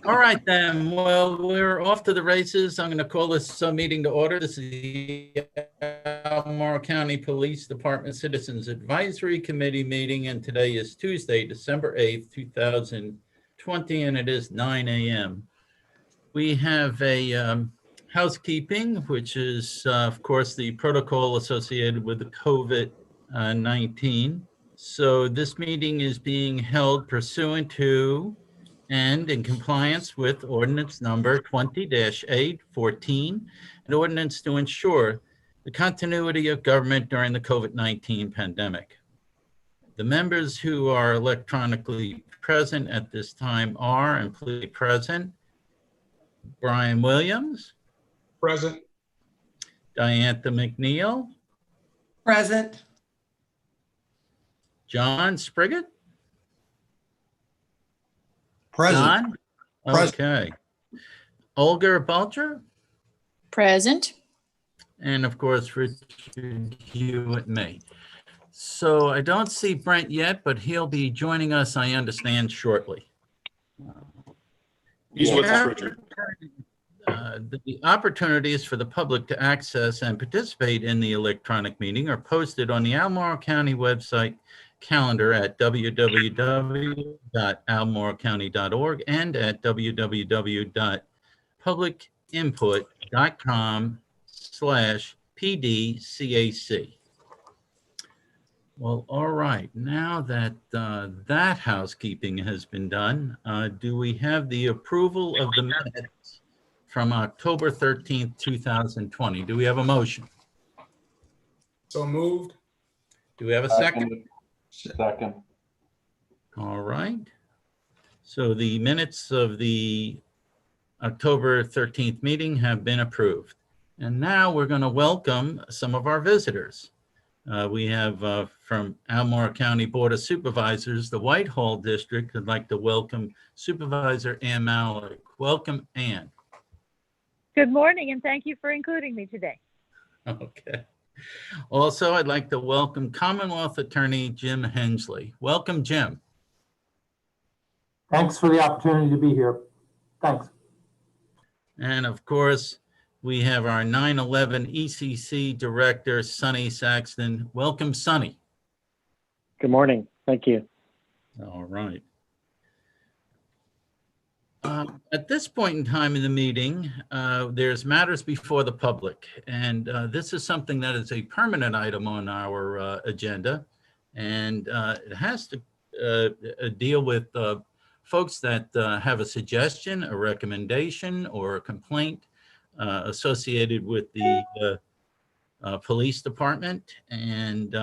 All right, then. Well, we're off to the races. I'm going to call this meeting to order. This is the Albemarle County Police Department Citizens Advisory Committee meeting, and today is Tuesday, December 8th, 2020, and it is 9 a.m. We have a housekeeping, which is, of course, the protocol associated with the COVID-19. So this meeting is being held pursuant to and in compliance with ordinance number 20-814, an ordinance to ensure the continuity of government during the COVID-19 pandemic. The members who are electronically present at this time are, and please present, Brian Williams. Present. Diantha McNeil. Present. John Spriggett. Present. John? Okay. Olga Belcher. Present. And of course, Richard Hewitt May. So I don't see Brent yet, but he'll be joining us, I understand, shortly. He's with us, Richard. The opportunities for the public to access and participate in the electronic meeting are posted on the Albemarle County website calendar at www.albemarlecounty.org and at www.publicinput.com/PDCAC. Well, all right. Now that that housekeeping has been done, do we have the approval of the minutes from October 13th, 2020? Do we have a motion? So moved. Do we have a second? Second. All right. So the minutes of the October 13th meeting have been approved. And now we're going to welcome some of our visitors. We have from Albemarle County Board of Supervisors, the Whitehall District. I'd like to welcome Supervisor Ann Malik. Welcome, Ann. Good morning, and thank you for including me today. Okay. Also, I'd like to welcome Commonwealth Attorney Jim Hensley. Welcome, Jim. Thanks for the opportunity to be here. Thanks. And of course, we have our 9/11 ECC Director, Sonny Saxton. Welcome, Sonny. Good morning. Thank you. All right. At this point in time in the meeting, there's matters before the public, and this is something that is a permanent item on our agenda, and it has to deal with folks that have a suggestion, a recommendation, or a complaint associated with the police department, and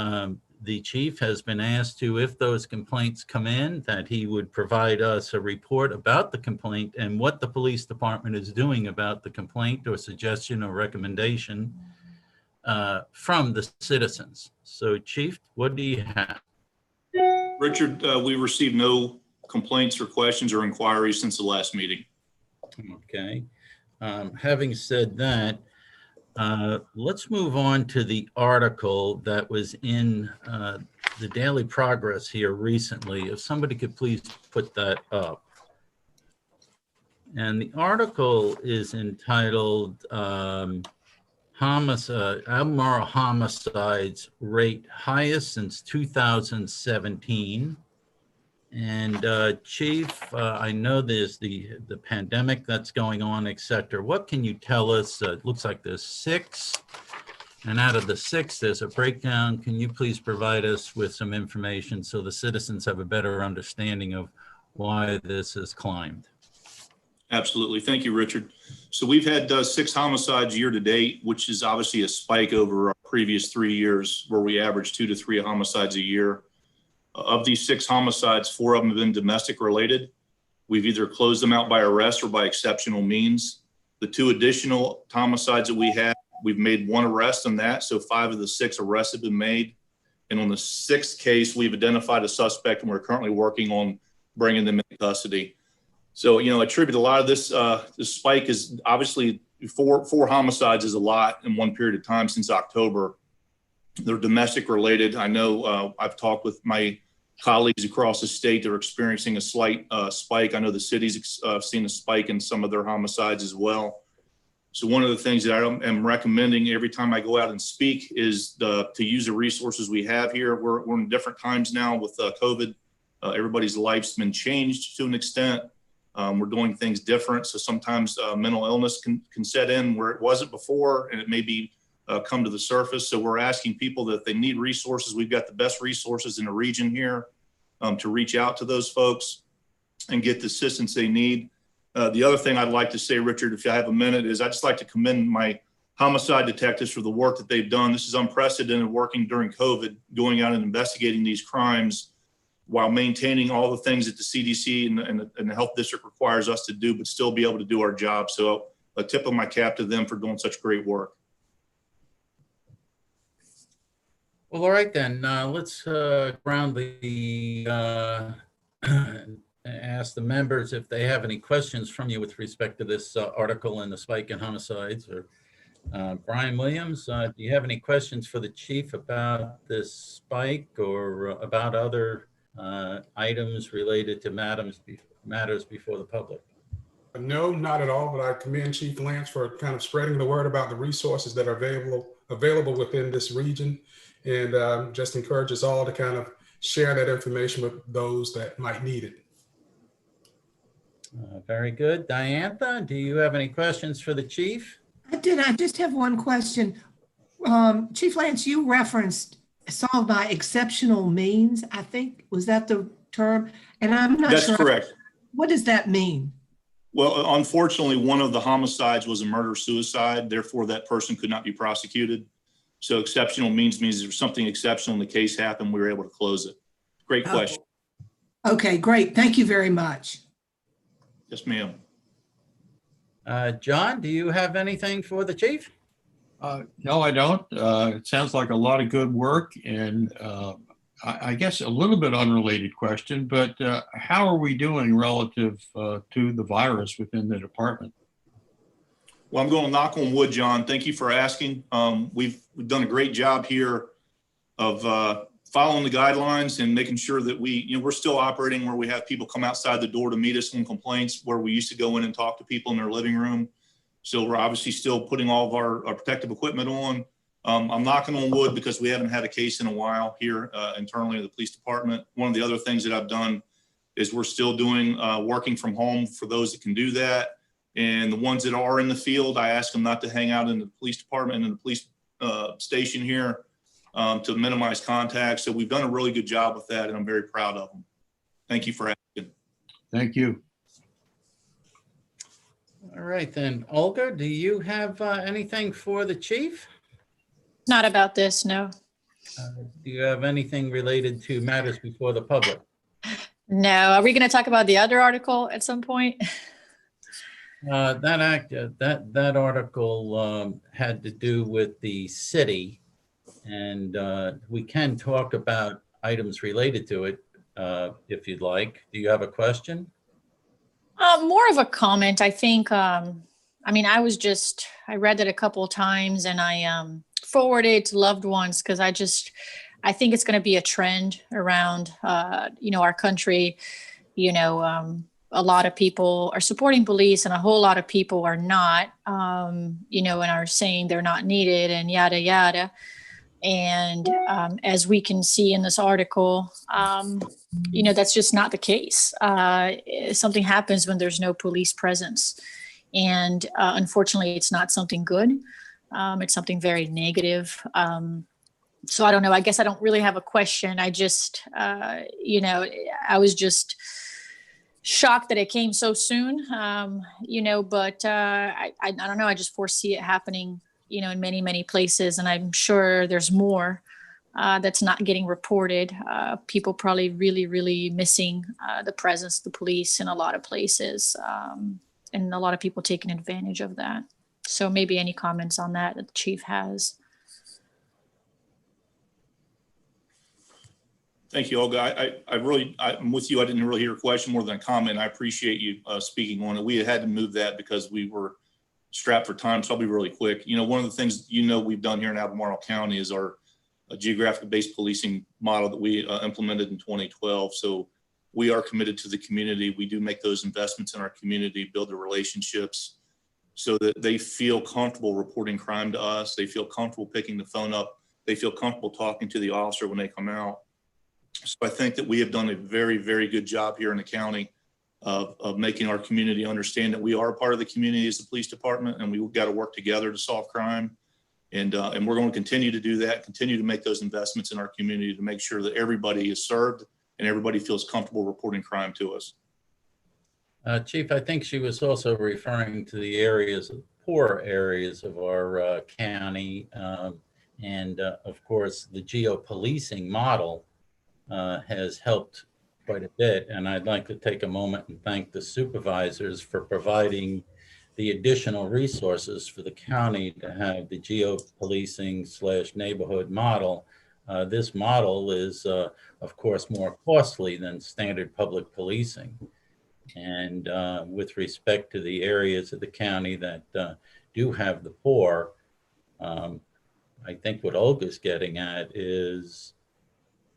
the chief has been asked to, if those complaints come in, that he would provide us a report about the complaint and what the police department is doing about the complaint or suggestion or recommendation from the citizens. So, Chief, what do you have? Richard, we received no complaints or questions or inquiries since the last meeting. Okay. Having said that, let's move on to the article that was in the Daily Progress here recently. If somebody could please put that up. And the article is entitled Albemarle Homicides Rate Highest Since 2017. And Chief, I know there's the pandemic that's going on, et cetera. What can you tell us? It looks like there's 6, and out of the 6, there's a breakdown. Can you please provide us with some information so the citizens have a better understanding of why this has climbed? Absolutely. Thank you, Richard. So we've had 6 homicides year to date, which is obviously a spike over our previous 3 years where we averaged 2 to 3 homicides a year. Of these 6 homicides, 4 of them have been domestic related. We've either closed them out by arrest or by exceptional means. The 2 additional homicides that we had, we've made 1 arrest on that. So 5 of the 6 arrests have been made. And on the 6th case, we've identified a suspect and we're currently working on bringing them into custody. So, you know, attribute a lot of this, this spike is obviously 4 homicides is a lot in one period of time since October. They're domestic related. I know I've talked with my colleagues across the state that are experiencing a slight spike. I know the city's seen a spike in some of their homicides as well. So one of the things that I am recommending every time I go out and speak is to use the resources we have here. We're in different times now with COVID. Everybody's life's been changed to an extent. We're doing things different. So sometimes mental illness can set in where it wasn't before, and it may be come to the surface. So we're asking people that if they need resources, we've got the best resources in the region here to reach out to those folks and get the assistance they need. The other thing I'd like to say, Richard, if you have a minute, is I'd just like to commend my homicide detectives for the work that they've done. This is unprecedented working during COVID, going out and investigating these crimes while maintaining all the things that the CDC and the health district requires us to do, but still be able to do our job. So a tip of my cap to them for doing such great work. Well, all right then, let's ground ask the members if they have any questions from you with respect to this article and the spike in homicides. Or Brian Williams, do you have any questions for the chief about this spike or about other items related to matters before the public? No, not at all, but I commend Chief Lance for kind of spreading the word about the resources that are available within this region, and just encourage us all to kind of share that information with those that might need it. Very good. Diantha, do you have any questions for the chief? I did. I just have one question. Chief Lance, you referenced solved by exceptional means, I think. Was that the term? And I'm not sure. That's correct. What does that mean? Well, unfortunately, one of the homicides was a murder-suicide. Therefore, that person could not be prosecuted. So exceptional means there's something exceptional in the case happened. We were able to close it. Great question. Okay, great. Thank you very much. Yes, ma'am. John, do you have anything for the chief? No, I don't. It sounds like a lot of good work, and I guess a little bit unrelated question, but how are we doing relative to the virus within the department? Well, I'm going to knock on wood, John. Thank you for asking. We've done a great job here of following the guidelines and making sure that we're still operating where we have people come outside the door to meet us on complaints, where we used to go in and talk to people in their living room. So we're obviously still putting all of our protective equipment on. I'm knocking on wood because we haven't had a case in a while here internally in the police department. One of the other things that I've done is we're still doing working from home for those that can do that. And the ones that are in the field, I ask them not to hang out in the police department and in the police station here to minimize contact. So we've done a really good job with that, and I'm very proud of them. Thank you for asking. Thank you. All right then, Olga, do you have anything for the chief? Not about this, no. Do you have anything related to matters before the public? No. Are we going to talk about the other article at some point? That article had to do with the city, and we can talk about items related to it if you'd like. Do you have a question? More of a comment, I think. I read it a couple of times, and I forwarded to loved ones because I think it's going to be a trend around, our country. A lot of people are supporting police and a whole lot of people are not, and are saying they're not needed and yada, yada. And as we can see in this article, that's just not the case. Something happens when there's no police presence. And unfortunately, it's not something good. It's something very negative. So I don't know. I guess I don't really have a question. I just, I was just shocked that it came so soon, but I don't know. I just foresee it happening, in many, many places. And I'm sure there's more that's not getting reported. People probably really, really missing the presence of the police in a lot of places. And a lot of people taking advantage of that. So maybe any comments on that the chief has. Thank you, Olga. I'm with you. I didn't really hear a question more than a comment. I appreciate you speaking on it. We had to move that because we were strapped for time, so I'll be really quick. One of the things we've done here in Albemarle County is our geographic-based policing model that we implemented in 2012. So we are committed to the community. We do make those investments in our community, build the relationships so that they feel comfortable reporting crime to us. They feel comfortable picking the phone up. They feel comfortable talking to the officer when they come out. So I think that we have done a very, very good job here in the county of making our community understand that we are a part of the community as the police department, and we've got to work together to solve crime. And we're going to continue to do that, continue to make those investments in our community to make sure that everybody is served and everybody feels comfortable reporting crime to us. Chief, I think she was also referring to the areas, poor areas of our county. And of course, the geo-policing model has helped quite a bit. And I'd like to take a moment and thank the supervisors for providing the additional resources for the county to have the geo-policing / neighborhood model. This model is, of course, more costly than standard public policing. And with respect to the areas of the county that do have the poor, I think what Olga's getting at is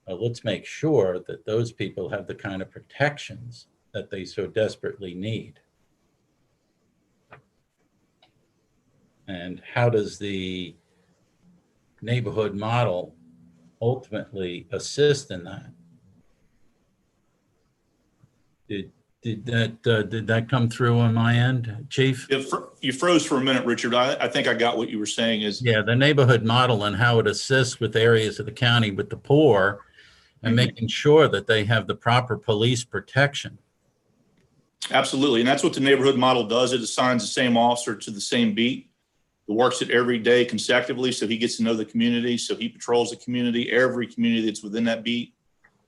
let's make sure that those people have the kind of protections that they so desperately need. And how does the neighborhood model ultimately assist in that? Did that come through on my end, Chief? You froze for a minute, Richard. I think I got what you were saying is. Yeah, the neighborhood model and how it assists with areas of the county with the poor and making sure that they have the proper police protection. Absolutely. And that's what the neighborhood model does. It assigns the same officer to the same beat. It works it every day consecutively. So he gets to know the community. So he patrols the community, every community that's within that beat.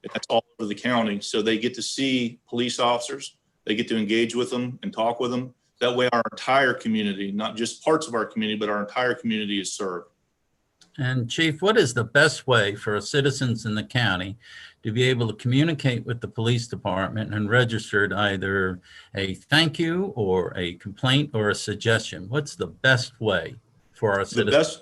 And that's all over the county. So they get to see police officers. They get to engage with them and talk with them. That way our entire community, not just parts of our community, but our entire community is served. And Chief, what is the best way for citizens in the county to be able to communicate with the police department and register either a thank you or a complaint or a suggestion? What's the best way for our citizens?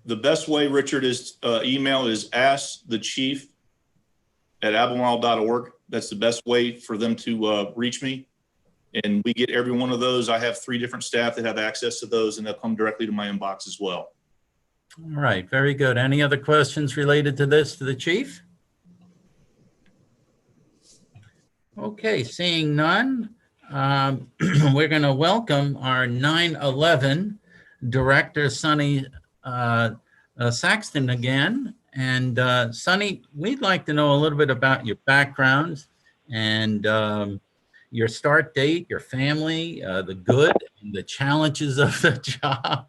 The best way, Richard, is email is askthechief@albemarle.org. That's the best way for them to reach me. And we get every one of those. I have 3 different staff that have access to those, and they'll come directly to my inbox as well. All right, very good. Any other questions related to this to the chief? Okay, seeing none, we're going to welcome our 9/11 director, Sonny Saxton again. And Sonny, we'd like to know a little bit about your background and your start date, your family, the good and the challenges of the job,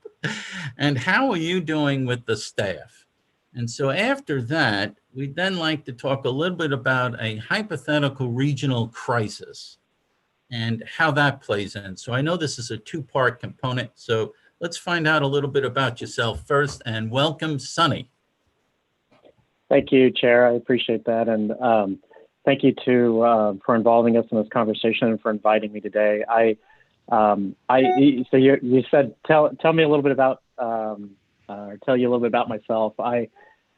and how are you doing with the staff? And so after that, we'd then like to talk a little bit about a hypothetical regional crisis and how that plays in. So I know this is a 2-part component, so let's find out a little bit about yourself first, and welcome, Sonny. Thank you, Chair. I appreciate that. And thank you for involving us in this conversation and for inviting me today. So you said, tell me a little bit about, or tell you a little bit about myself.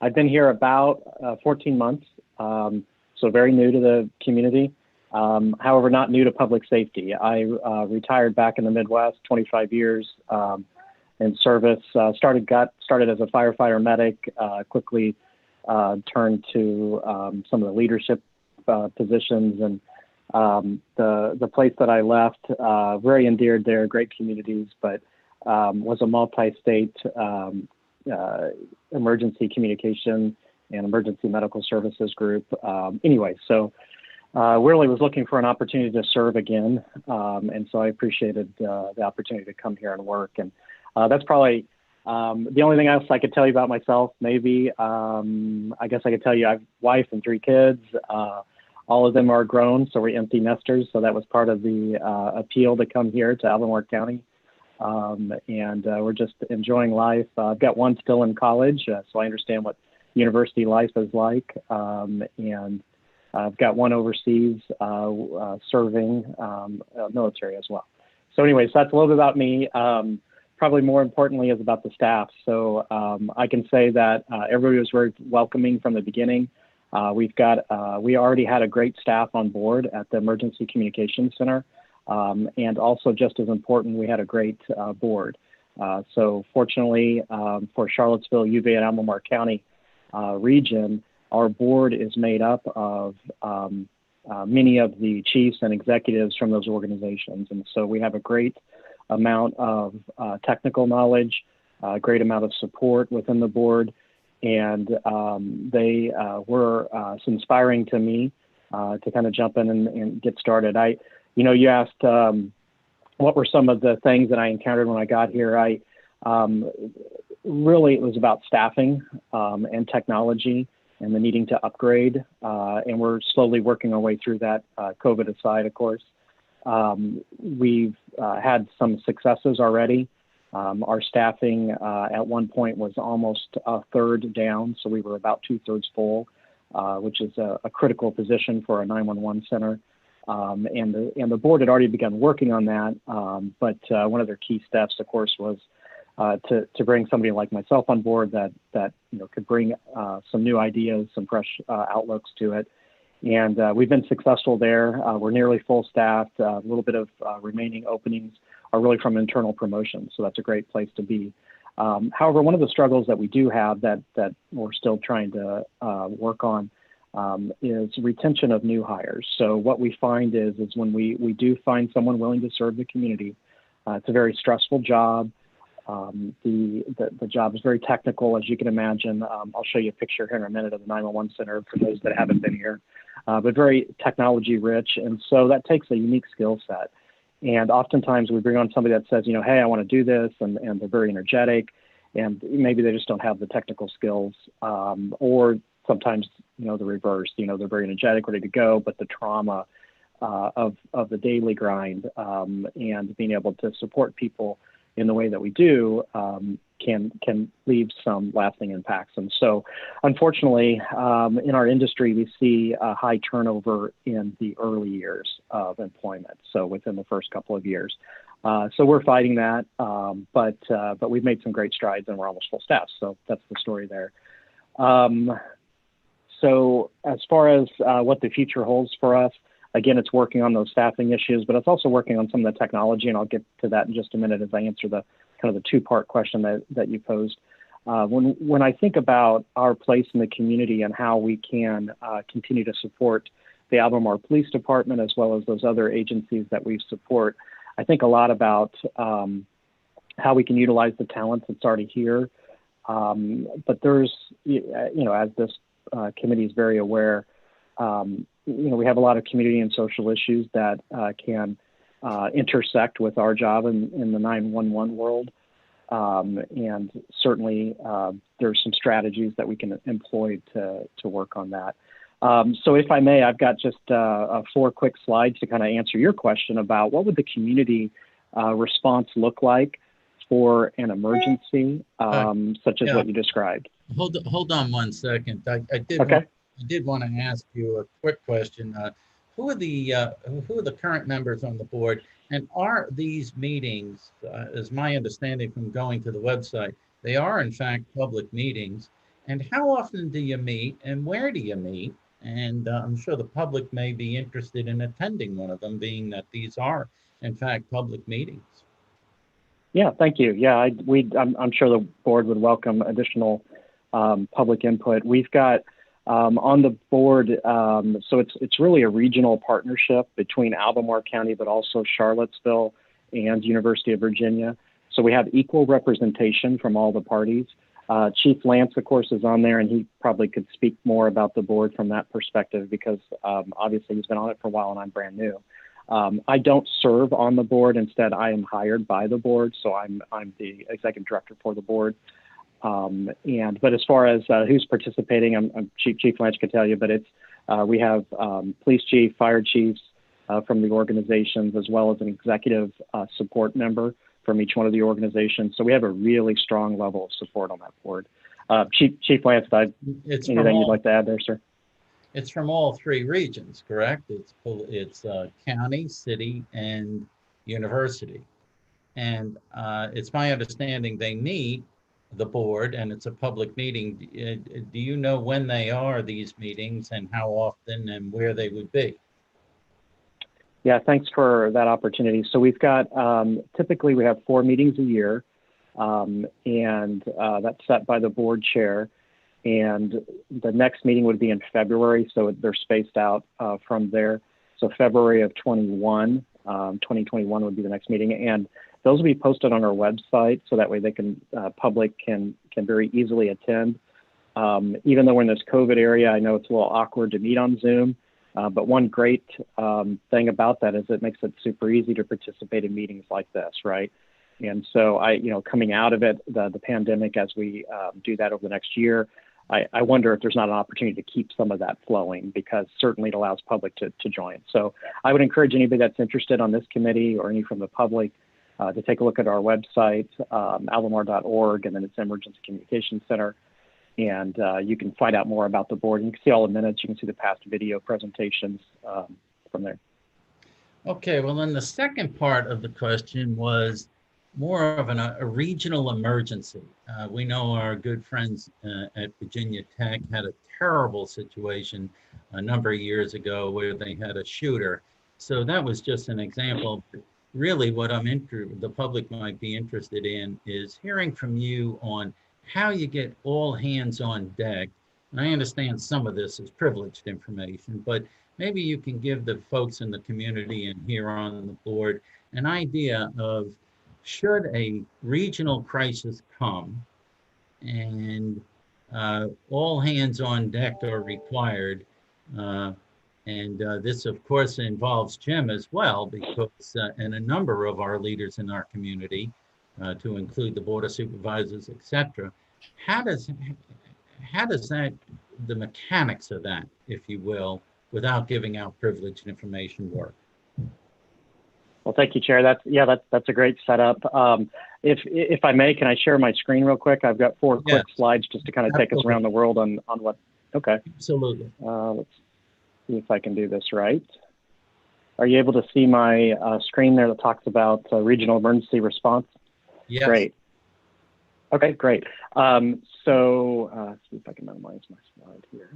I've been here about 14 months, so very new to the community. However, not new to public safety. I retired back in the Midwest, 25 years in service. Started as a firefighter medic, quickly turned to some of the leadership positions, and the place that I left, very endeared there, great communities, but was a multi-state emergency communication and emergency medical services group. Anyway, so really was looking for an opportunity to serve again, and so I appreciated the opportunity to come here and work. And that's probably the only thing else I could tell you about myself. Maybe I guess I could tell you I have a wife and 3 kids. All of them are grown, so we're empty nesters. So that was part of the appeal to come here to Albemarle County. And we're just enjoying life. I've got one still in college, so I understand what university life is like. And I've got one overseas serving military as well. So anyways, that's a little bit about me. probably more importantly is about the staff. So I can say that everybody was very welcoming from the beginning. We already had a great staff on board at the Emergency Communications Center. And also just as important, we had a great board. So fortunately for Charlottesville, UVA, and Albemarle County region, our board is made up of many of the chiefs and executives from those organizations. And so we have a great amount of technical knowledge, a great amount of support within the board. And they were inspiring to me to kind of jump in and get started. You asked what were some of the things that I encountered when I got here. Really, it was about staffing and technology and the needing to upgrade. And we're slowly working our way through that, COVID aside, of course. We've had some successes already. Our staffing at one point was almost a third down, so we were about 2/3 full, which is a critical position for a 911 center. And the board had already begun working on that, but one of their key steps, of course, was to bring somebody like myself on board that could bring some new ideas, some fresh outlooks to it. And we've been successful there. We're nearly full staffed. A little bit of remaining openings are really from internal promotions, so that's a great place to be. However, one of the struggles that we do have that we're still trying to work on is retention of new hires. So what we find is when we do find someone willing to serve the community, it's a very stressful job. The job is very technical, as you can imagine. I'll show you a picture here in a minute of the 911 center for those that haven't been here, but very technology rich. And so that takes a unique skill set. And oftentimes we bring on somebody that says, hey, I want to do this, and they're very energetic, and maybe they just don't have the technical skills, or sometimes, the reverse, they're very energetic, ready to go, but the trauma of the daily grind and being able to support people in the way that we do can leave some lasting impacts. And so, unfortunately, in our industry, we see a high turnover in the early years of employment, so within the first couple of years. So we're fighting that, but we've made some great strides, and we're almost full staff. So that's the story there. So as far as what the future holds for us, again, it's working on those staffing issues, but it's also working on some of the technology, and I'll get to that in just a minute as I answer the kind of the two-part question that you posed. When I think about our place in the community and how we can continue to support the Albemarle Police Department as well as those other agencies that we support, I think a lot about how we can utilize the talent that's already here. But there's, as this committee is very aware, we have a lot of community and social issues that can intersect with our job in the 911 world. And certainly there's some strategies that we can employ to work on that. So if I may, I've got just 4 quick slides to kind of answer your question about what would the community response look like for an emergency, such as what you described. Hold on one second. I did want to ask you a quick question. Who are the current members on the board, and are these meetings, as my understanding from going to the website, they are in fact public meetings? And how often do you meet, and where do you meet? And I'm sure the public may be interested in attending one of them, being that these are in fact public meetings. Yeah, thank you. Yeah, I'm sure the board would welcome additional public input. We've got on the board, so it's really a regional partnership between Albemarle County, but also Charlottesville and University of Virginia. So we have equal representation from all the parties. Chief Lance, of course, is on there, and he probably could speak more about the board from that perspective because obviously he's been on it for a while and I'm brand new. I don't serve on the board. Instead, I am hired by the board, so I'm the executive director for the board. But as far as who's participating, Chief Lance could tell you, but we have police chief, fire chiefs from the organizations, as well as an executive support member from each one of the organizations. So we have a really strong level of support on that board. Chief Lance, anything you'd like to add there, sir? It's from all 3 regions, correct? It's county, city, and university. And it's my understanding they meet, the board, and it's a public meeting. Do you know when they are, these meetings, and how often and where they would be? Yeah, thanks for that opportunity. So we've got, typically we have 4 meetings a year, and that's set by the board chair. And the next meeting would be in February, so they're spaced out from there. So February of 2021 would be the next meeting. And those will be posted on our website, so that way they can, public can very easily attend. Even though we're in this COVID area, I know it's a little awkward to meet on Zoom. But one great thing about that is it makes it super easy to participate in meetings like this, right? And so coming out of it, the pandemic, as we do that over the next year, I wonder if there's not an opportunity to keep some of that flowing, because certainly it allows public to join. So I would encourage anybody that's interested on this committee or any from the public to take a look at our website, albemarle.org, and then it's Emergency Communications Center. And you can find out more about the board. You can see all the minutes. You can see the past video presentations from there. Okay, well, then the second part of the question was more of a regional emergency. We know our good friends at Virginia Tech had a terrible situation a number of years ago where they had a shooter. So that was just an example. Really, what the public might be interested in is hearing from you on how you get all hands on deck. And I understand some of this is privileged information, but maybe you can give the folks in the community and here on the board an idea of, should a regional crisis come and all hands on deck are required, and this of course involves Jim as well, because and a number of our leaders in our community, to include the board of supervisors, etc. How does that, the mechanics of that, if you will, without giving out privileged information, work? Well, thank you, Chair. That's a great setup. If I may, can I share my screen real quick? I've got 4 quick slides just to kind of take us around the world on what. Okay. Absolutely. Let's see if I can do this right. Are you able to see my screen there that talks about regional emergency response? Yes. Great. Okay, great. So let's see if I can minimize my slide here.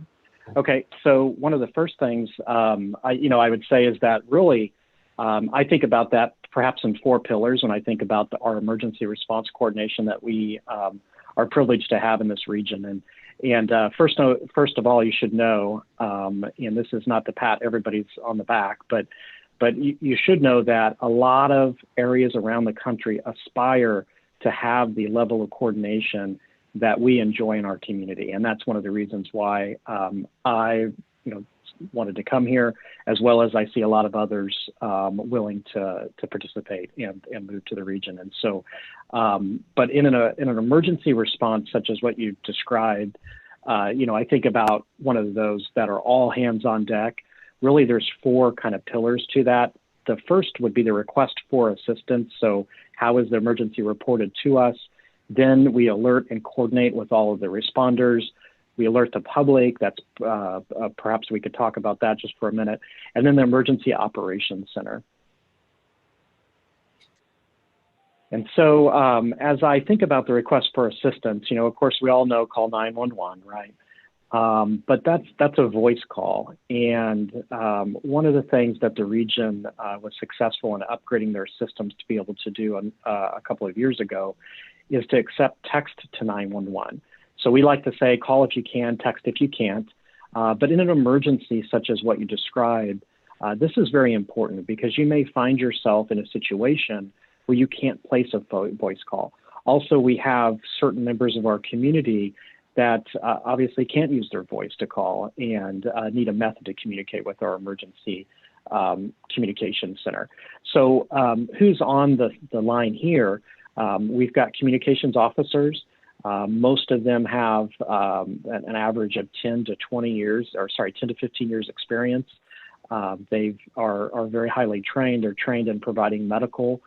Okay, so one of the first things I would say is that really I think about that perhaps in 4 pillars when I think about our emergency response coordination that we are privileged to have in this region. And first of all, you should know, and this is not to pat everybody's on the back, but you should know that a lot of areas around the country aspire to have the level of coordination that we enjoy in our community. And that's one of the reasons why I wanted to come here, as well as I see a lot of others willing to participate and move to the region. And so, but in an emergency response such as what you described, I think about one of those that are all hands on deck. Really, there's 4 kind of pillars to that. The first would be the request for assistance. So how is the emergency reported to us? Then we alert and coordinate with all of the responders. We alert the public. That's perhaps we could talk about that just for a minute. And then the Emergency Operations Center. And so as I think about the request for assistance, of course, we all know call 911, right? But that's a voice call. And one of the things that the region was successful in upgrading their systems to be able to do a couple of years ago is to accept text to 911. So we like to say, call if you can, text if you can't. But in an emergency such as what you described, this is very important because you may find yourself in a situation where you can't place a voice call. Also, we have certain members of our community that obviously can't use their voice to call and need a method to communicate with our emergency communication center. So who's on the line here? We've got communications officers. Most of them have an average of 10 to 15 years experience. They are very highly trained. They're trained in providing medical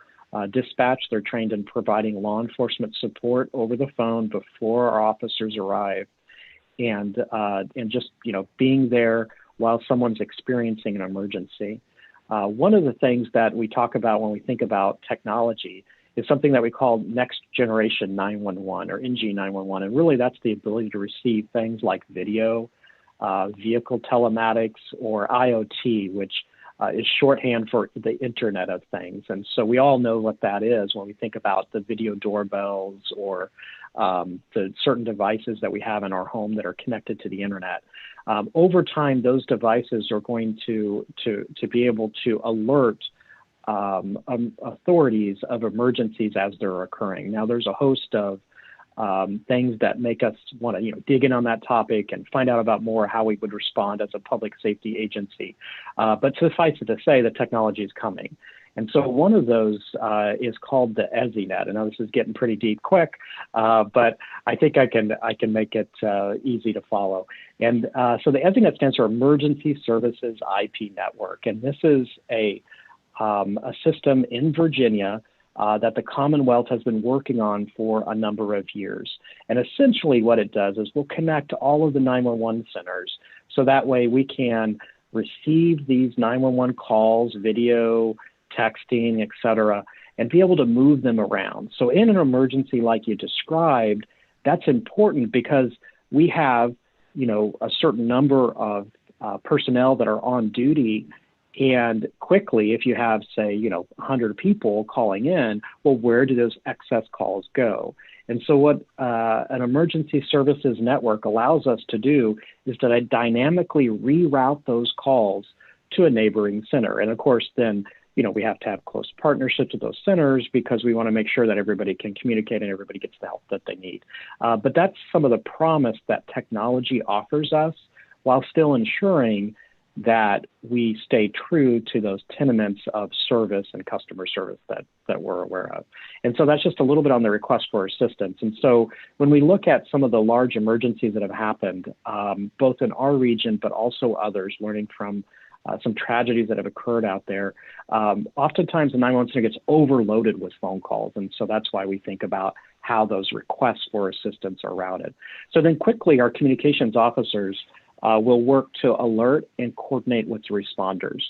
dispatch. They're trained in providing law enforcement support over the phone before our officers arrive, and just being there while someone's experiencing an emergency. One of the things that we talk about when we think about technology is something that we call Next Generation 911 or NG 911. And really that's the ability to receive things like video, vehicle telematics, or IoT, which is shorthand for the Internet of Things. And so we all know what that is when we think about the video doorbells or the certain devices that we have in our home that are connected to the Internet. Over time, those devices are going to be able to alert authorities of emergencies as they're occurring. Now, there's a host of things that make us want to, dig in on that topic and find out about more how we would respond as a public safety agency. But suffice it to say, the technology is coming. And so one of those is called the EZNet. I know this is getting pretty deep quick, but I think I can make it easy to follow. And so the EZNet stands for Emergency Services IP Network. And this is a system in Virginia that the Commonwealth has been working on for a number of years. And essentially what it does is we'll connect all of the 911 centers so that way we can receive these 911 calls, video, texting, et cetera, and be able to move them around. So in an emergency like you described, that's important because we have, a certain number of personnel that are on duty. And quickly, if you have, say, 100 people calling in, well, where do those excess calls go? And so what an emergency services network allows us to do is to dynamically reroute those calls to a neighboring center. And of course, then, we have to have close partnerships with those centers because we want to make sure that everybody can communicate and everybody gets the help that they need. But that's some of the promise that technology offers us while still ensuring that we stay true to those tenements of service and customer service that we're aware of. And so that's just a little bit on the request for assistance. And so when we look at some of the large emergencies that have happened, both in our region, but also others, learning from some tragedies that have occurred out there, oftentimes the 911 center gets overloaded with phone calls. And so that's why we think about how those requests for assistance are routed. So then quickly, our communications officers will work to alert and coordinate with the responders.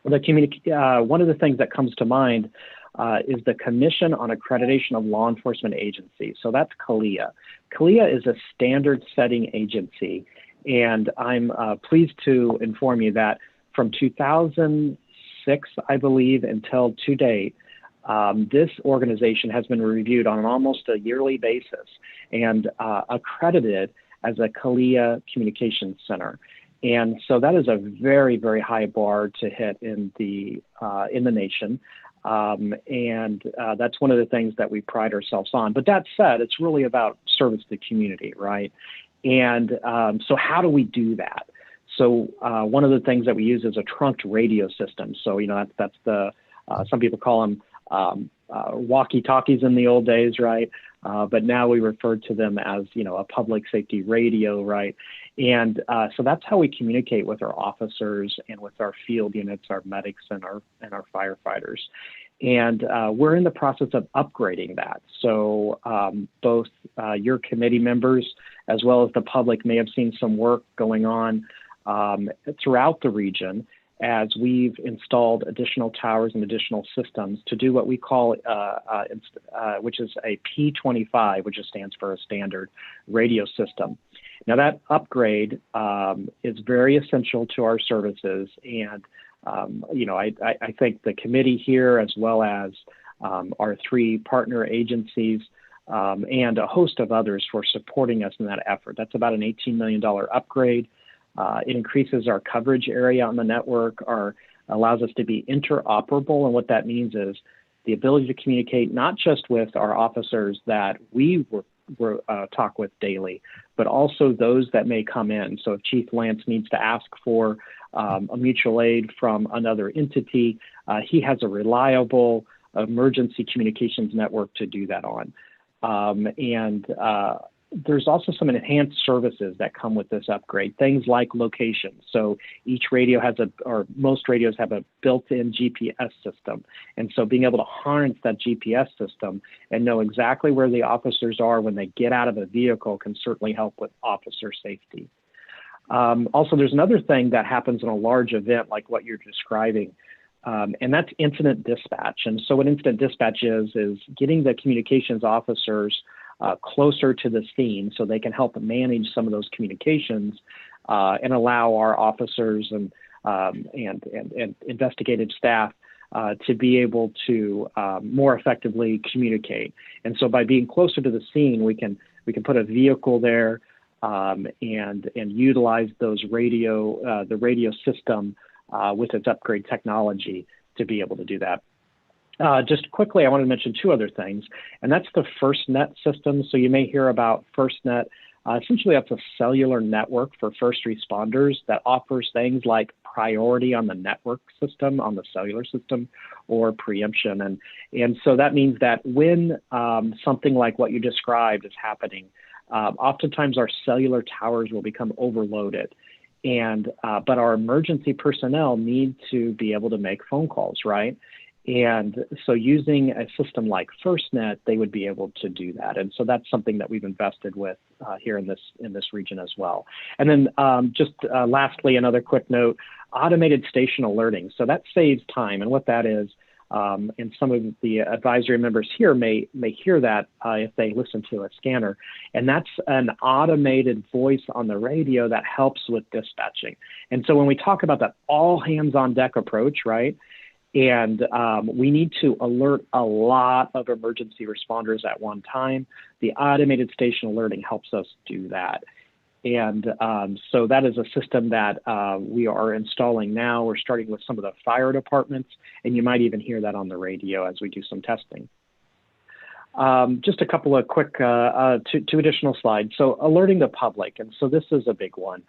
One of the things that comes to mind is the Commission on Accreditation of Law Enforcement Agencies. So that's CALEA. CALEA is a standard-setting agency, and I'm pleased to inform you that from 2006, I believe, until to date, this organization has been reviewed on almost a yearly basis and accredited as a CALEA communications center. And so that is a very, very high bar to hit in the nation. And that's one of the things that we pride ourselves on. But that said, it's really about service to the community, right? And so how do we do that? So one of the things that we use is a trunked radio system. So, that's the, some people call them walkie-talkies in the old days, right? But now we refer to them as, a public safety radio, right? And so that's how we communicate with our officers and with our field units, our medics and our firefighters. And we're in the process of upgrading that. So both your committee members as well as the public may have seen some work going on throughout the region as we've installed additional towers and additional systems to do what we call, which is a P25, which stands for a standard radio system. Now that upgrade is very essential to our services, and I think the committee here, as well as our three partner agencies and a host of others for supporting us in that effort. That's about an $18 million upgrade. It increases our coverage area on the network, allows us to be interoperable. And what that means is the ability to communicate not just with our officers that we talk with daily, but also those that may come in. So if Chief Lance needs to ask for a mutual aid from another entity, he has a reliable emergency communications network to do that on. There's also some enhanced services that come with this upgrade, things like location. So each radio has most radios have a built-in GPS system. And so being able to harness that GPS system and know exactly where the officers are when they get out of a vehicle can certainly help with officer safety. Also, there's another thing that happens in a large event like what you're describing. and that's incident dispatch. And so what incident dispatch is getting the communications officers closer to the scene so they can help manage some of those communications and allow our officers and investigative staff to be able to more effectively communicate. And so by being closer to the scene, we can put a vehicle there and utilize those the radio system with its upgrade technology to be able to do that. Just quickly, I want to mention two other things, and that's the FirstNet system. So you may hear about FirstNet. Essentially, that's a cellular network for first responders that offers things like priority on the network system, on the cellular system, or preemption. And so that means that when something like what you described is happening, oftentimes our cellular towers will become overloaded. But our emergency personnel need to be able to make phone calls, right? And so using a system like FirstNet, they would be able to do that. And so that's something that we've invested with here in this region as well. And then lastly, another quick note, automated station alerting. So that saves time. And what that is, and some of the advisory members here may hear that if they listen to a scanner. And that's an automated voice on the radio that helps with dispatching. And so when we talk about that all hands on deck approach, right? And we need to alert a lot of emergency responders at one time. The automated station alerting helps us do that. And so that is a system that we are installing now. We're starting with some of the fire departments, and you might even hear that on the radio as we do some testing. Just a couple of quick, two additional slides. So alerting the public, and so this is a big one.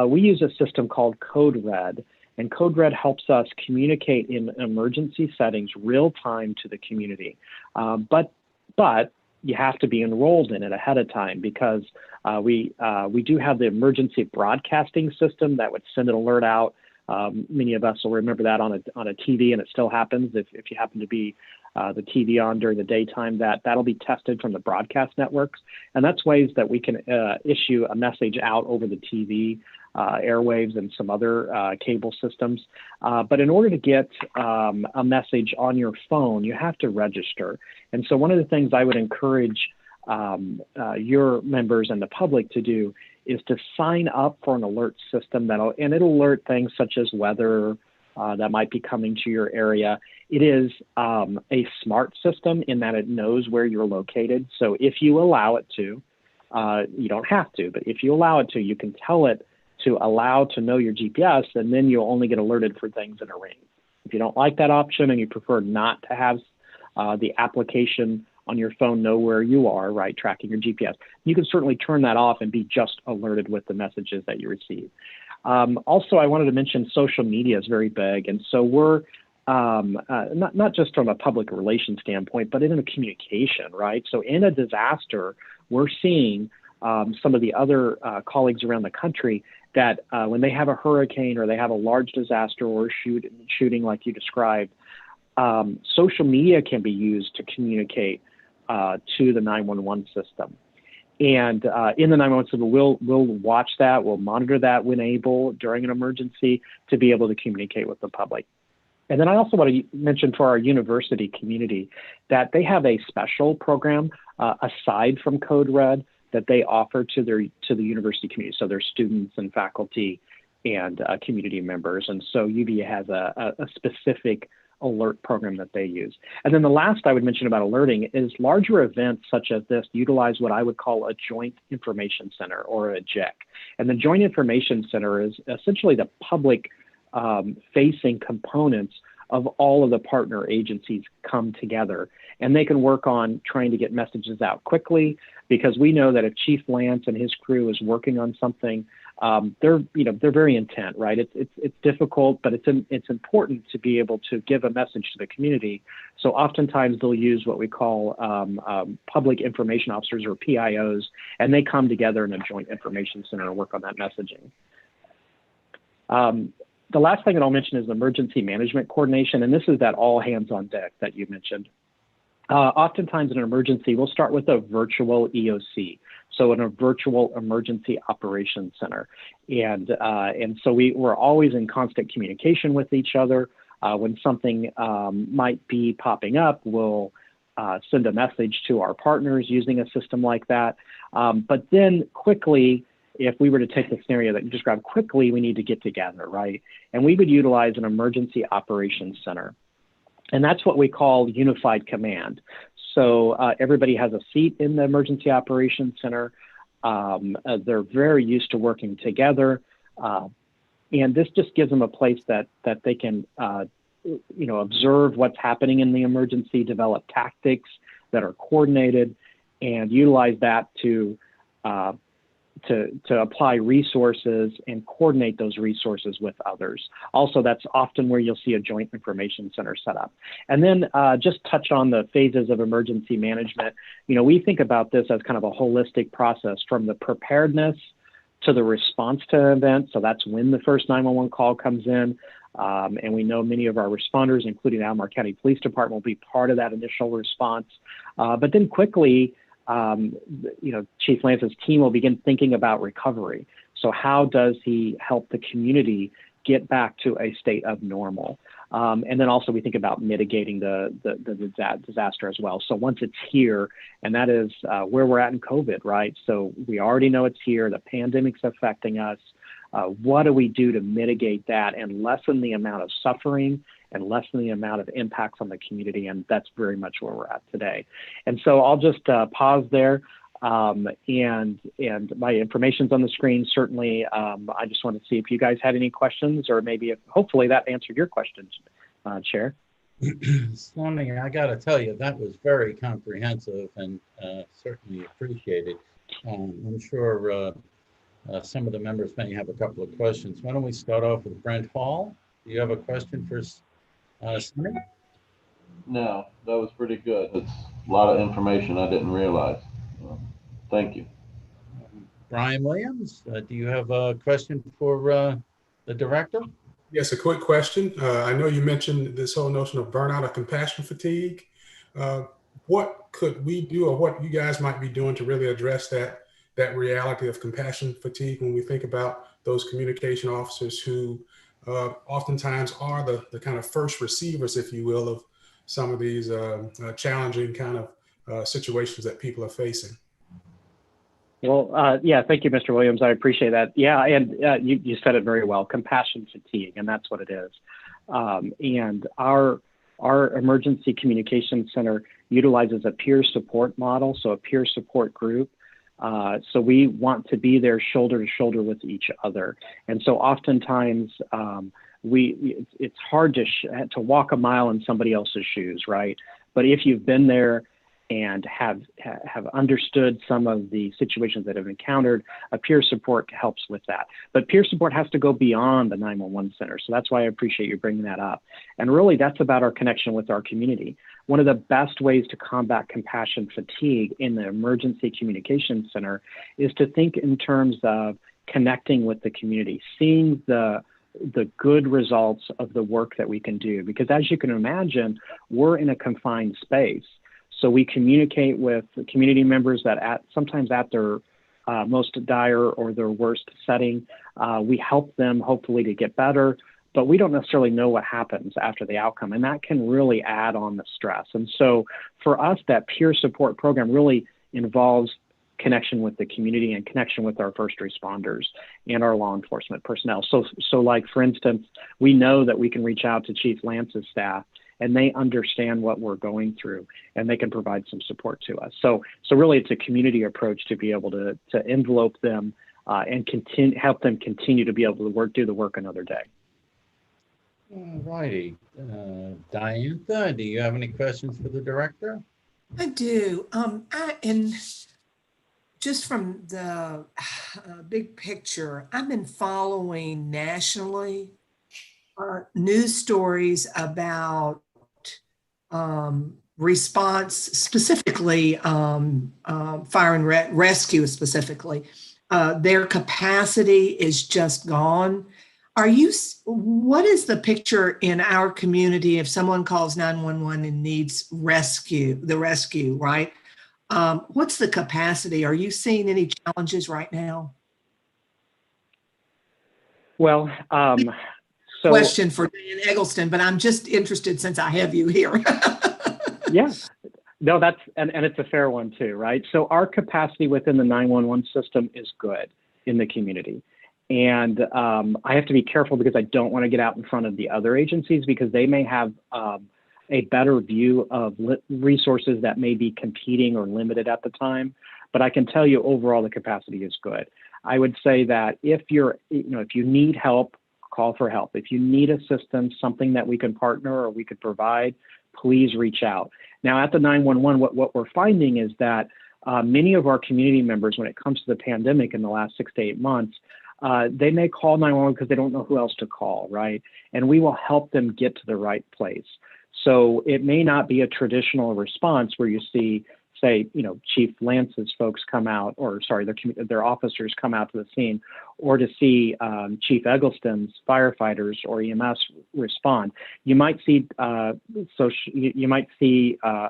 We use a system called Code Red. And Code Red helps us communicate in emergency settings real time to the community. But you have to be enrolled in it ahead of time because we do have the emergency broadcasting system that would send an alert out. Many of us will remember that on a TV, and it still happens if you happen to be the TV on during the daytime, that'll be tested from the broadcast networks. And that's ways that we can issue a message out over the TV, airwaves, and some other cable systems. But in order to get a message on your phone, you have to register. And so one of the things I would encourage your members and the public to do is to sign up for an alert system it'll alert things such as weather that might be coming to your area. It is a smart system in that it knows where you're located. So if you allow it to, you don't have to, but if you allow it to, you can tell it to allow to know your GPS, and then you'll only get alerted for things in a ring. If you don't like that option and you prefer not to have the application on your phone know where you are, right, tracking your GPS, you can certainly turn that off and be just alerted with the messages that you receive. Also, I wanted to mention social media is very big. And so we're not just from a public relations standpoint, but in a communication, right? So in a disaster, we're seeing some of the other colleagues around the country that when they have a hurricane or they have a large disaster or shooting like you described, social media can be used to communicate to the 911 system. And in the 911 system, we'll watch that, we'll monitor that when able during an emergency to be able to communicate with the public. And then I also want to mention for our university community that they have a special program aside from Code Red that they offer to the university community, so their students and faculty and community members. And so UVA has a specific alert program that they use. And then the last I would mention about alerting is larger events such as this utilize what I would call a joint information center or a JIC. And the joint information center is essentially the public facing components of all of the partner agencies come together, and they can work on trying to get messages out quickly, because we know that if Chief Lance and his crew is working on something, they're very intent, right? It's difficult, but it's important to be able to give a message to the community. So oftentimes they'll use what we call public information officers or PIOs, and they come together in a joint information center and work on that messaging. The last thing that I'll mention is emergency management coordination, and this is that all hands on deck that you mentioned. Oftentimes in an emergency, we'll start with a virtual EOC, so in a virtual emergency operations center. And so we're always in constant communication with each other. When something might be popping up, we'll send a message to our partners using a system like that. But then quickly, if we were to take the scenario that you described, quickly we need to get together, right? And we would utilize an emergency operations center. And that's what we call unified command. So everybody has a seat in the emergency operations center. They're very used to working together. And this just gives them a place that they can observe what's happening in the emergency, develop tactics that are coordinated, and utilize that to apply resources and coordinate those resources with others. Also, that's often where you'll see a joint information center set up. And then just touch on the phases of emergency management. We think about this as kind of a holistic process from the preparedness to the response to an event. So that's when the first 911 call comes in. And we know many of our responders, including the Albemarle County Police Department, will be part of that initial response. But then quickly, Chief Lance's team will begin thinking about recovery. So how does he help the community get back to a state of normal? And then also we think about mitigating the disaster as well. So once it's here, and that is where we're at in COVID, right? So we already know it's here, the pandemic's affecting us. What do we do to mitigate that and lessen the amount of suffering and lessen the amount of impacts on the community? And that's very much where we're at today. And so I'll just pause there. And my information's on the screen. Certainly, I just want to see if you guys had any questions, or maybe hopefully that answered your questions, Chair. Sonny, I got to tell you, that was very comprehensive and certainly appreciated. I'm sure some of the members may have a couple of questions. Why don't we start off with Brent Hall? Do you have a question for Sonny? No, that was pretty good. It's a lot of information I didn't realize. Thank you. Brian Williams, do you have a question for the director? Yes, a quick question. I know you mentioned this whole notion of burnout or compassion fatigue. What could we do, or what you guys might be doing to really address that reality of compassion fatigue when we think about those communication officers who oftentimes are the kind of first receivers, if you will, of some of these challenging kind of situations that people are facing? Well, yeah, thank you, Mr. Williams. I appreciate that. Yeah, and you said it very well, compassion fatigue, and that's what it is. And our emergency communication center utilizes a peer support model, so a peer support group. So we want to be there shoulder to shoulder with each other. And so oftentimes it's hard to walk a mile in somebody else's shoes, right? But if you've been there and have understood some of the situations that have encountered, a peer support helps with that. But peer support has to go beyond the 911 center. So that's why I appreciate you bringing that up. And really, that's about our connection with our community. One of the best ways to combat compassion fatigue in the emergency communication center is to think in terms of connecting with the community, seeing the good results of the work that we can do. Because as you can imagine, we're in a confined space. So we communicate with community members that sometimes at their most dire or their worst setting. We help them hopefully to get better, but we don't necessarily know what happens after the outcome. And that can really add on the stress. And so for us, that peer support program really involves connection with the community and connection with our first responders and our law enforcement personnel. So like, for instance, we know that we can reach out to Chief Lance's staff, and they understand what we're going through, and they can provide some support to us. So really, it's a community approach to be able to envelope them and help them continue to be able to do the work another day. All righty. Diantha, do you have any questions for the director? I do. And just from the big picture, I've been following nationally news stories about response, specifically fire and rescue specifically. Their capacity is just gone. What is the picture in our community if someone calls 911 and needs the rescue, right? What's the capacity? Are you seeing any challenges right now? Well, question for Dan Eggleston, but I'm just interested since I have you here. Yeah, no, that's, and it's a fair one too, right? So our capacity within the 911 system is good in the community. And I have to be careful because I don't want to get out in front of the other agencies because they may have a better view of resources that may be competing or limited at the time. But I can tell you overall the capacity is good. I would say that if if you need help, call for help. If you need assistance, something that we can partner or we could provide, please reach out. Now at the 911, what we're finding is that many of our community members, when it comes to the pandemic in the last 6 to 8 months, they may call 911 because they don't know who else to call, right? And we will help them get to the right place. So it may not be a traditional response where you see, say, Chief Lance's folks come out, or sorry, their officers come out to the scene, or to see Chief Eggleston's firefighters or EMS respond. You might see a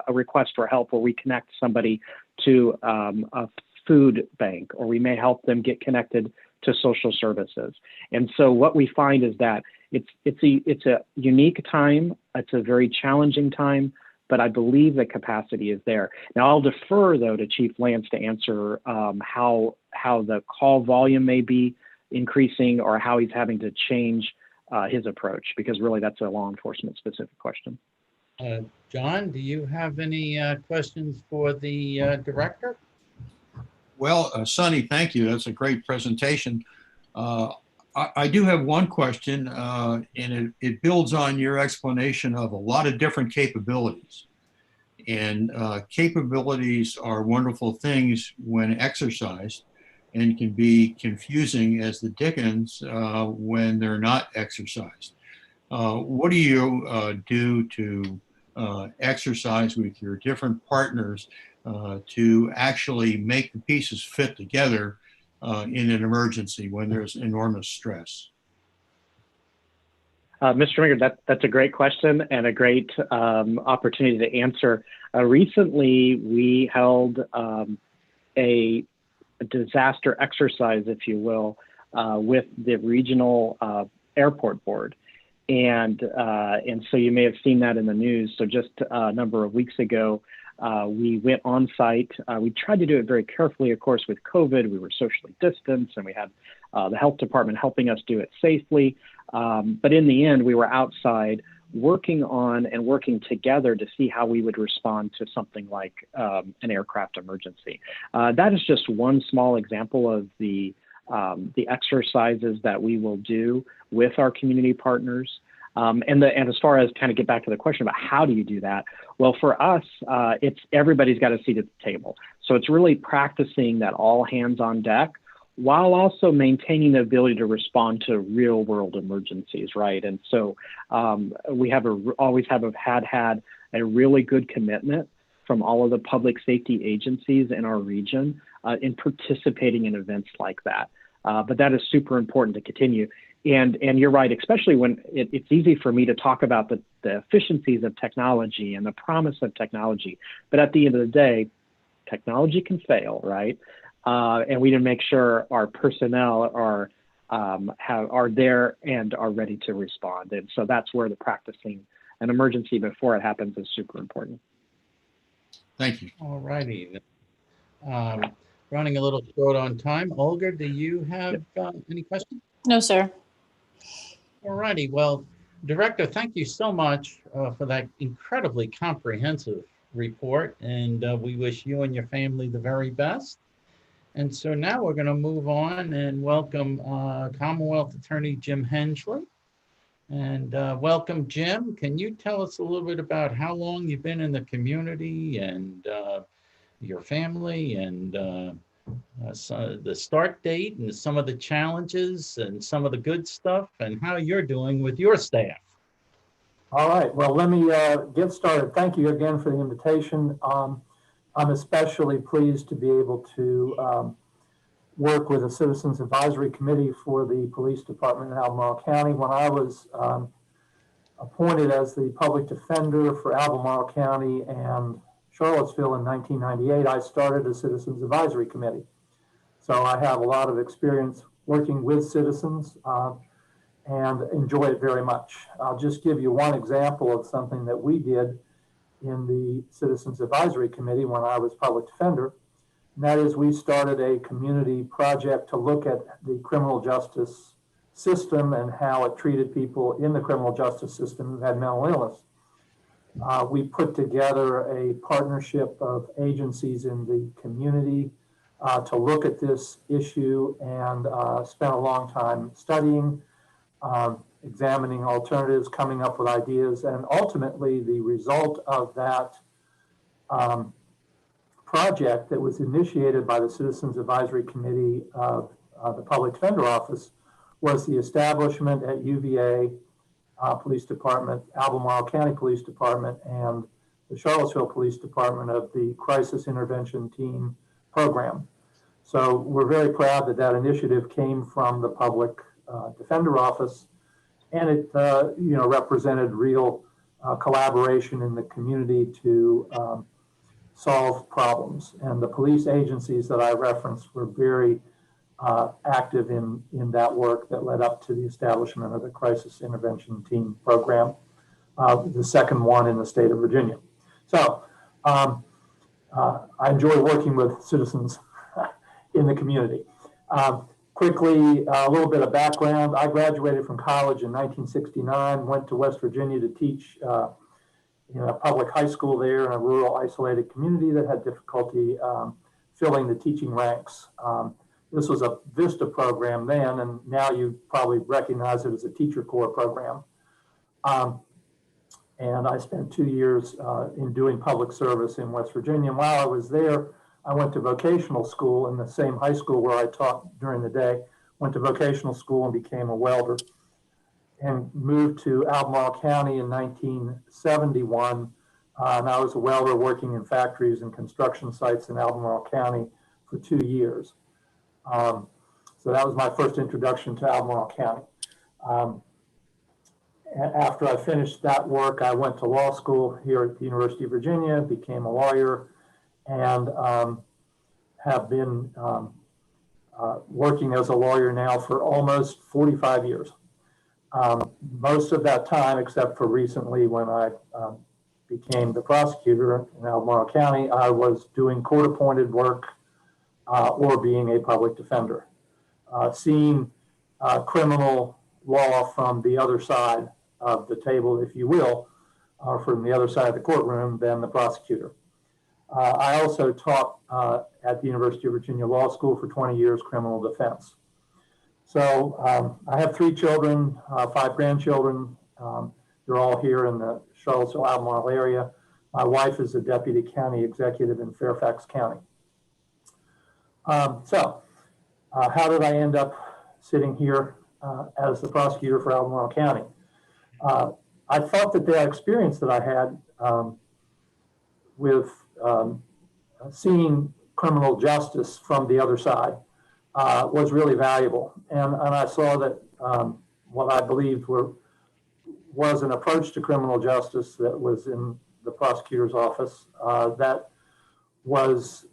request for help where we connect somebody to a food bank, or we may help them get connected to social services. And so what we find is that it's a unique time. It's a very challenging time, but I believe the capacity is there. Now I'll defer though to Chief Lance to answer how the call volume may be increasing or how he's having to change his approach, because really that's a law enforcement specific question. John, do you have any questions for the director? Well, Sonny, thank you. That's a great presentation. I do have one question, and it builds on your explanation of a lot of different capabilities. And capabilities are wonderful things when exercised and can be confusing as the dickens when they're not exercised. What do you do to exercise with your different partners to actually make the pieces fit together in an emergency when there's enormous stress? Mr. Ringer, that's a great question and a great opportunity to answer. Recently, we held a disaster exercise, if you will, with the regional airport board. And so you may have seen that in the news. So just a number of weeks ago, we went on site. We tried to do it very carefully, of course, with COVID. We were socially distanced, and we had the health department helping us do it safely. But in the end, we were outside working on and working together to see how we would respond to something like an aircraft emergency. That is just one small example of the exercises that we will do with our community partners. And as far as kind of get back to the question about how do you do that? Well, for us, it's everybody's got a seat at the table. So it's really practicing that all hands on deck while also maintaining the ability to respond to real world emergencies, right? And so we have always had a really good commitment from all of the public safety agencies in our region in participating in events like that. But that is super important to continue. And you're right, especially when it's easy for me to talk about the efficiencies of technology and the promise of technology. But at the end of the day, technology can fail, right? And we need to make sure our personnel are there and are ready to respond. And so that's where the practicing an emergency before it happens is super important. Thank you. All righty. Running a little short on time. Olga, do you have any questions? No, sir. All righty. Well, Director, thank you so much for that incredibly comprehensive report. And we wish you and your family the very best. And so now we're going to move on and welcome Commonwealth Attorney Jim Hensley. And welcome, Jim. Can you tell us a little bit about how long you've been in the community and your family and so the start date and some of the challenges and some of the good stuff and how you're doing with your staff? All right, well, let me get started. Thank you again for the invitation. I'm especially pleased to be able to work with a Citizens Advisory Committee for the Police Department in Albemarle County. When I was appointed as the public defender for Albemarle County and Charlottesville in 1998, I started a Citizens Advisory Committee. So I have a lot of experience working with citizens and enjoy it very much. I'll just give you one example of something that we did in the Citizens Advisory Committee when I was public defender. And that is, we started a community project to look at the criminal justice system and how it treated people in the criminal justice system who had mental illness. We put together a partnership of agencies in the community to look at this issue and spent a long time studying, examining alternatives, coming up with ideas, and ultimately the result of that project that was initiated by the Citizens Advisory Committee of the Public Defender Office was the establishment at UVA Police Department, Albemarle County Police Department, and the Charlottesville Police Department of the Crisis Intervention Team program. So we're very proud that that initiative came from the Public Defender Office, and it represented real collaboration in the community to solve problems. And the police agencies that I referenced were very active in that work that led up to the establishment of the Crisis Intervention Team program, the second one in the state of Virginia. So I enjoy working with citizens in the community. Quickly, a little bit of background. I graduated from college in 1969, went to West Virginia to teach in a public high school there in a rural isolated community that had difficulty filling the teaching ranks. This was a VISTA program then, and now you probably recognize it as a Teacher Corps program. And I spent 2 years in doing public service in West Virginia. And while I was there, I went to vocational school in the same high school where I taught during the day, went to vocational school and became a welder, and moved to Albemarle County in 1971. And I was a welder working in factories and construction sites in Albemarle County for 2 years. So that was my first introduction to Albemarle County. After I finished that work, I went to law school here at the University of Virginia, became a lawyer, and have been working as a lawyer now for almost 45 years. Most of that time, except for recently when I became the prosecutor in Albemarle County, I was doing court-appointed work or being a public defender, seeing criminal law from the other side of the table, if you will, or from the other side of the courtroom than the prosecutor. I also taught at the University of Virginia Law School for 20 years, criminal defense. So I have 3 children, 5 grandchildren. They're all here in the Charlottesville, Albemarle area. My wife is a deputy county executive in Fairfax County. So how did I end up sitting here as the prosecutor for Albemarle County? I thought that the experience that I had with seeing criminal justice from the other side was really valuable. And I saw that what I believed was an approach to criminal justice that was in the prosecutor's office that was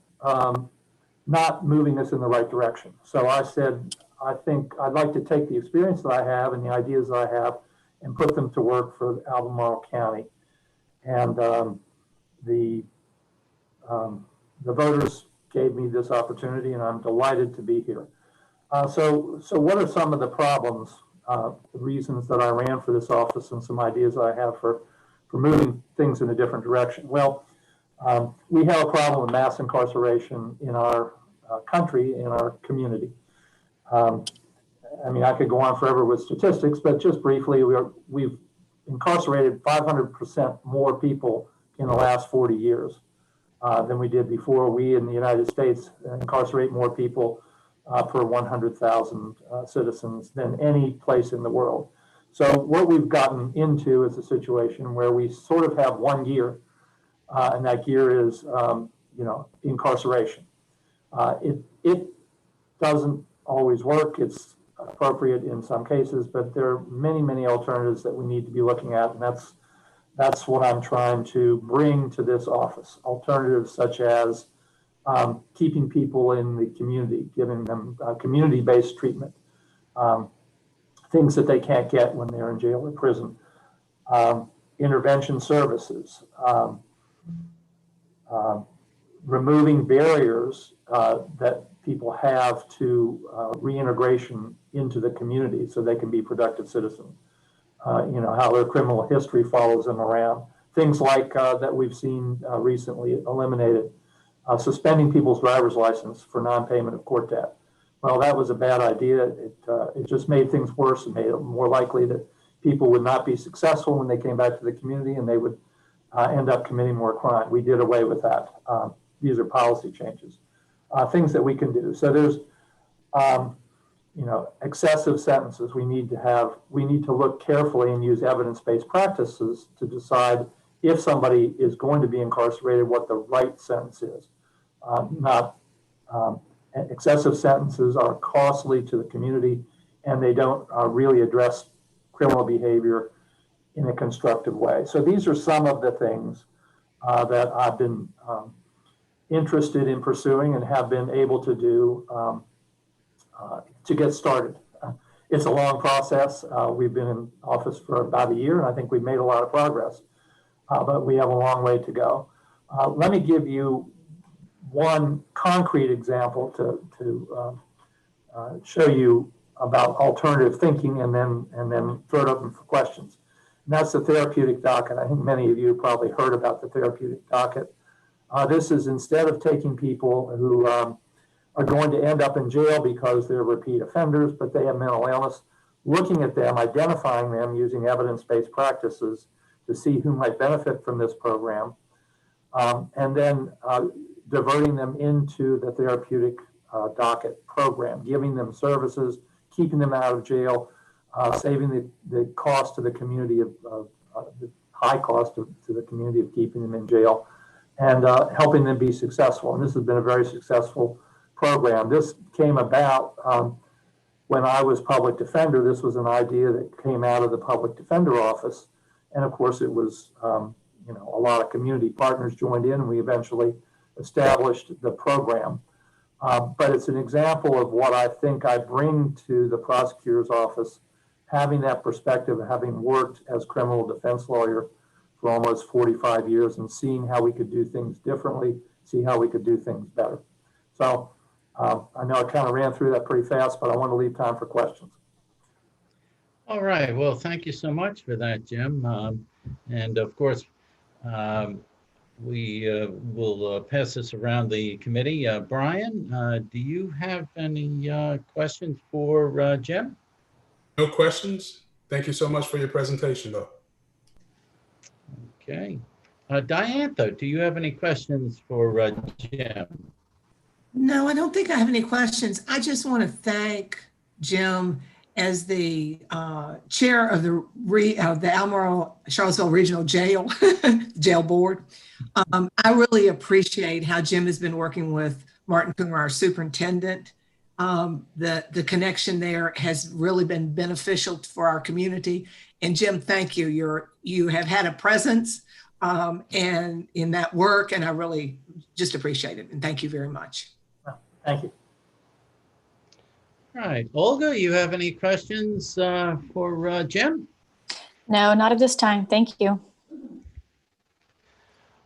not moving us in the right direction. So I said, I think I'd like to take the experience that I have and the ideas that I have and put them to work for Albemarle County. And the voters gave me this opportunity, and I'm delighted to be here. So what are some of the problems, the reasons that I ran for this office, and some ideas I have for moving things in a different direction? Well, we have a problem with mass incarceration in our country, in our community. I mean, I could go on forever with statistics, but just briefly, we've incarcerated 500% more people in the last 40 years than we did before. We in the United States incarcerate more people per 100,000 citizens than any place in the world. So what we've gotten into is a situation where we sort of have one gear, and that gear is, incarceration. It doesn't always work. It's appropriate in some cases, but there are many, many alternatives that we need to be looking at, and that's what I'm trying to bring to this office. Alternatives such as keeping people in the community, giving them community-based treatment, things that they can't get when they're in jail or prison. Intervention services, removing barriers that people have to reintegration into the community so they can be productive citizens. How their criminal history follows them around. Things like that we've seen recently eliminated, suspending people's driver's license for non-payment of court debt. Well, that was a bad idea. It just made things worse and made it more likely that people would not be successful when they came back to the community, and they would end up committing more crime. We did away with that. These are policy changes, things that we can do. So there's, excessive sentences. We need to look carefully and use evidence-based practices to decide if somebody is going to be incarcerated, what the right sentence is. Excessive sentences are costly to the community, and they don't really address criminal behavior in a constructive way. So these are some of the things that I've been interested in pursuing and have been able to do to get started. It's a long process. We've been in office for about a year, and I think we've made a lot of progress, but we have a long way to go. Let me give you one concrete example to show you about alternative thinking, and then throw it open for questions. And that's the therapeutic docket. I think many of you probably heard about the therapeutic docket. This is, instead of taking people who are going to end up in jail because they're repeat offenders, but they have mental illness, looking at them, identifying them using evidence-based practices to see who might benefit from this program, and then diverting them into the therapeutic docket program, giving them services, keeping them out of jail, saving the cost to the community of the high cost to the community of keeping them in jail, and helping them be successful. And this has been a very successful program. This came about when I was public defender. This was an idea that came out of the public defender office. And of course it was, a lot of community partners joined in, and we eventually established the program. But it's an example of what I think I bring to the prosecutor's office, having that perspective, having worked as criminal defense lawyer for almost 45 years and seeing how we could do things differently, see how we could do things better. So I know I kind of ran through that pretty fast, but I want to leave time for questions. All right. Well, thank you so much for that, Jim. And of course, we will pass this around the committee. Brian, do you have any questions for Jim? No questions. Thank you so much for your presentation, though. Okay. Diantha, do you have any questions for Jim? No, I don't think I have any questions. I just want to thank Jim as the chair of the Albemarle Charlottesville Regional Jail Jail Board. I really appreciate how Jim has been working with Martin Coomer, our superintendent. The connection there has really been beneficial for our community. And Jim, thank you. You have had a presence and in that work, and I really just appreciate it. And thank you very much. Thank you. All right. Olga, you have any questions for Jim? No, not at this time. Thank you.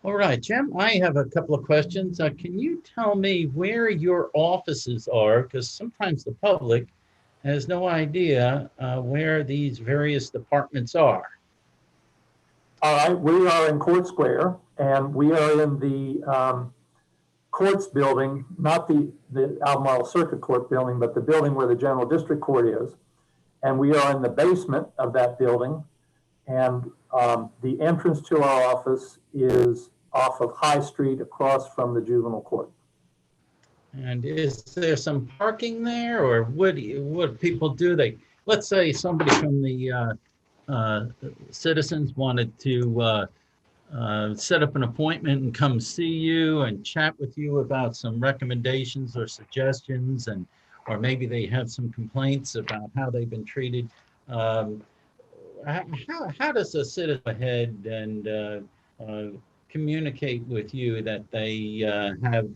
All right, Jim, I have a couple of questions. Can you tell me where your offices are? Because sometimes the public has no idea where these various departments are. All right, we are in Court Square, and we are in the courts building, not the Albemarle Circuit Court building, but the building where the General District Court is. And we are in the basement of that building. And the entrance to our office is off of High Street across from the juvenile court. And is there some parking there, or what people do? Let's say somebody from the citizens wanted to set up an appointment and come see you and chat with you about some recommendations or suggestions, or maybe they have some complaints about how they've been treated. How does a citizen go ahead and communicate with you that they have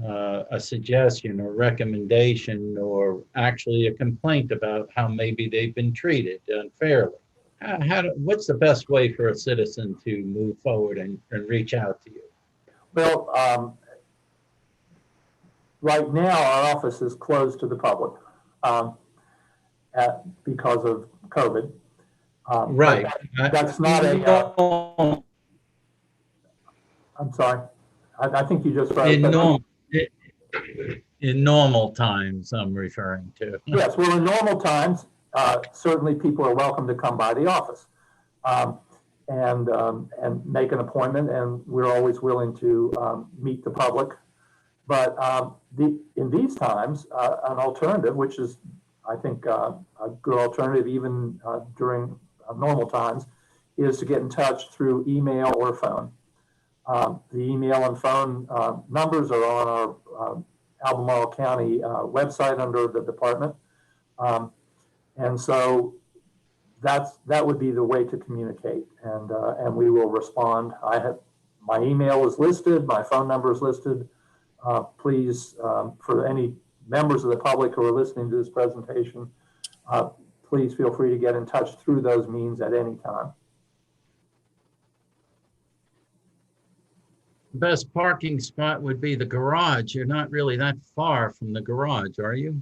a suggestion or recommendation or actually a complaint about how maybe they've been treated unfairly. What's the best way for a citizen to move forward and reach out to you? Well, right now, our office is closed to the public because of COVID. Right. That's not a. I'm sorry. I think you just. In normal times, I'm referring to. Yes, well, in normal times, certainly people are welcome to come by the office and make an appointment, and we're always willing to meet the public. But in these times, an alternative, which is, I think, a good alternative even during normal times, is to get in touch through email or phone. The email and phone numbers are on our Albemarle County website under the department. And so that would be the way to communicate, and we will respond. My email is listed, my phone number is listed. Please, for any members of the public who are listening to this presentation, please feel free to get in touch through those means at any time. Best parking spot would be the garage. You're not really that far from the garage, are you?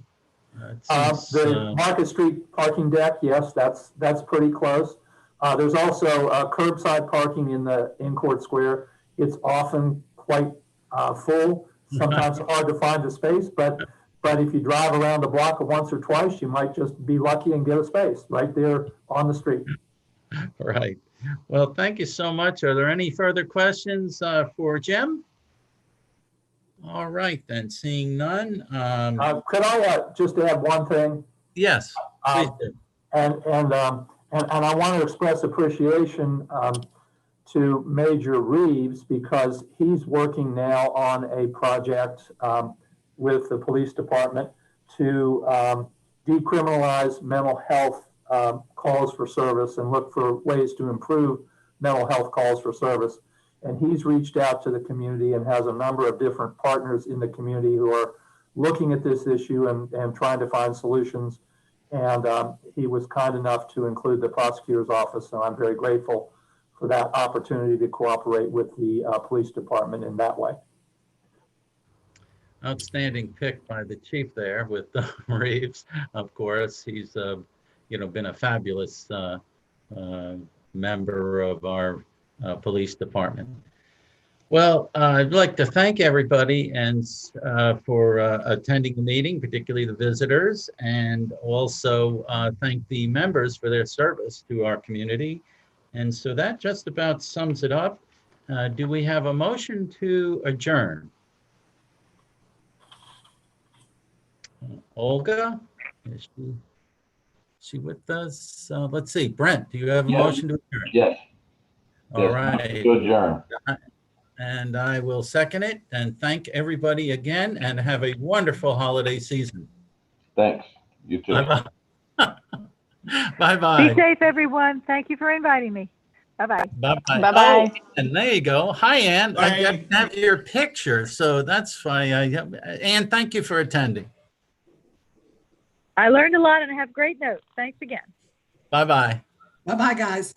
The Market Street parking deck, yes, that's pretty close. There's also curbside parking in Court Square. It's often quite full. Sometimes hard to find a space, but if you drive around the block once or twice, you might just be lucky and get a space right there on the street. Right. Well, thank you so much. Are there any further questions for Jim? All right, then, seeing none. Could I just add one thing? Yes, please do. And I want to express appreciation to Major Reeves, because he's working now on a project with the police department to decriminalize mental health calls for service and look for ways to improve mental health calls for service. And he's reached out to the community and has a number of different partners in the community who are looking at this issue and trying to find solutions. And he was kind enough to include the prosecutor's office. So I'm very grateful for that opportunity to cooperate with the police department in that way. Outstanding pick by the chief there with Reeves. Of course, he's been a fabulous member of our police department. Well, I'd like to thank everybody and for attending the meeting, particularly the visitors, and also thank the members for their service to our community. And so that just about sums it up. Do we have a motion to adjourn? Olga, is she with us? Let's see. Brent, do you have a motion to adjourn? Yes. All right. To adjourn. And I will second it and thank everybody again and have a wonderful holiday season. Thanks. You too. Bye-bye. Bye-bye. Be safe, everyone. Thank you for inviting me. Bye-bye. Bye-bye. Bye-bye. Oh, and there you go. Hi, Ann. Bye. I got to have your picture, so that's why Ann, thank you for attending. I learned a lot and I have great notes. Thanks again. Bye-bye. Bye-bye, guys.